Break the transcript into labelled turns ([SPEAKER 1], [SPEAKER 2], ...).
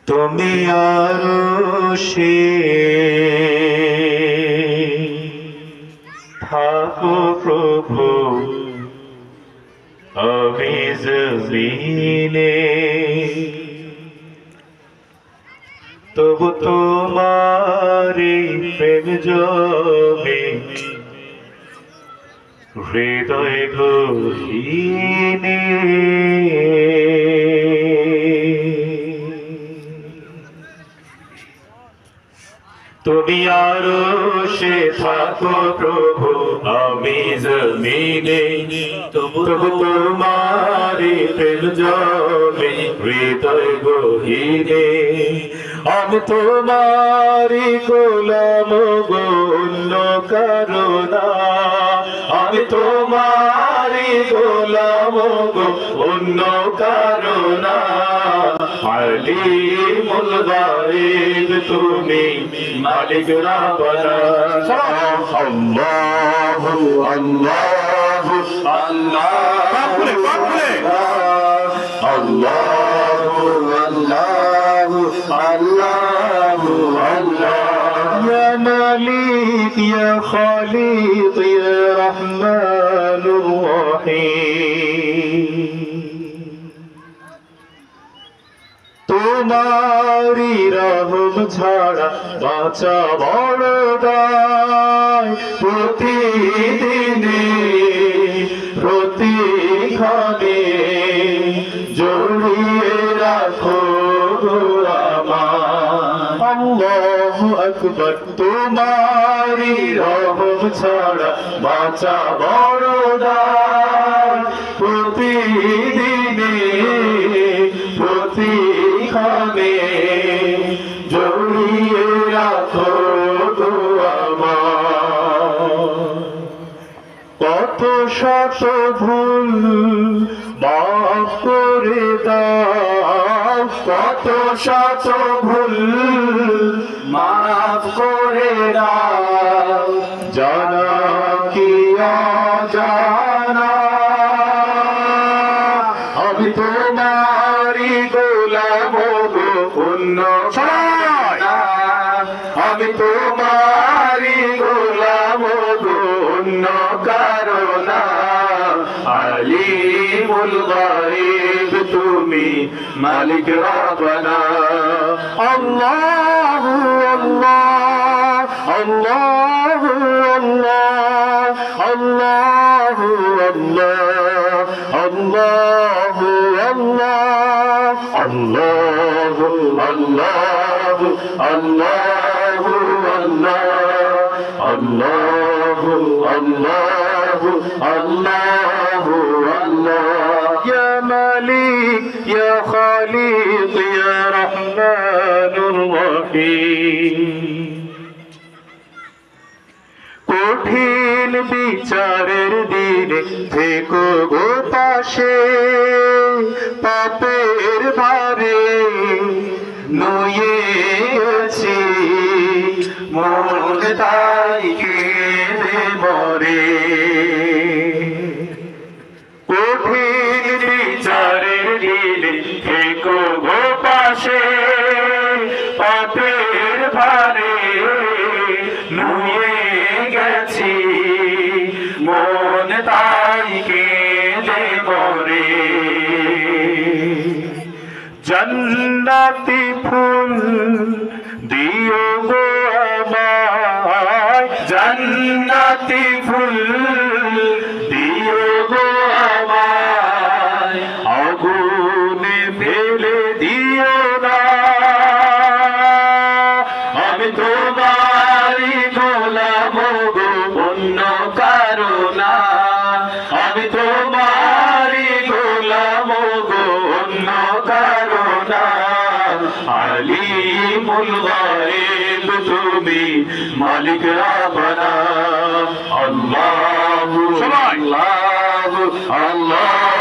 [SPEAKER 1] তুমি আরশে থাকো প্রভু, আমি জমিনে তবু তোমারি প্রেম জমে হৃদয় গহীনে। তুমি আরশে থাকো প্রভু, আমি জমিনে তবু তোমারি প্রেম জমে হৃদয় গহীনে। আমি তোমারি গোলাম গো, অন্য কারো না। আমি তোমারি গোলাম গো, অন্য কারো না। আলিমুল গায়ব তুমি, মালিক রাব্বানা। আল্লাহু আল্লাহু আল্লাহু আল্লাহু আল্লাহু আল্লাহু আল্লাহ। ইয়া মালিক ইয়া খালিক ইয়া রহমানুর রহিম। তোমারি রহম ছাড়া বাঁচা বড় দায়। প্রতিদিনে প্রতিক্ষণে জড়িয়ে রাখো গো আমায়। আল্লাহু আকবার। তোমারি রহম ছাড়া বাঁচা বড় দায়। প্রতিদিনে প্রতিক্ষণে জড়িয়ে রাখো গো আমায়। কত শত ভুল মাফ করে দাও, কত শত ভুল মাফ করে দাও। জানা কি অজানা আমি তোমারি গোলাম গো, অন্য না। আমি তোমারি গোলাম গো, অন্য কারো না। আলিমুল গায়ব তুমি, মালিক রাব্বানা। আল্লাহু আল্লাহ আল্লাহু আল্লাহ আল্লাহু আল্লাহ আল্লাহু আল্লাহ আল্লাহু আল্লাহু আল্লাহু আল্লাহু আল্লাহু আল্লাহু আল্লাহ। ইয়া মালিক ইয়া খালিক ইয়া রহমানুর রহিম। কঠিন বিচারের দিনে থেকো গো পাশে, পাপের ভারে নুয়ে গেছি মন তাই কেঁদে মরে। কঠিন বিচারের দিনে থেকো গো পাশে, পাপের ভারে নুয়ে গেছি মন তাই কেঁদে মরে। জান্নাতি ফুল দিও গো আমায়, জান্নাতি ফুল দিও গো আমায়। আগুনে ফেলে দিও না, আমি তোমারি গোলাম গো, অন্য কারো না। আমি তোমারি গোলাম গো, অন্য কারো না। আলিমুল গায়ব তুমি, মালিক রাব্বানা। আল্লাহু আল্লাহু আল্লাহ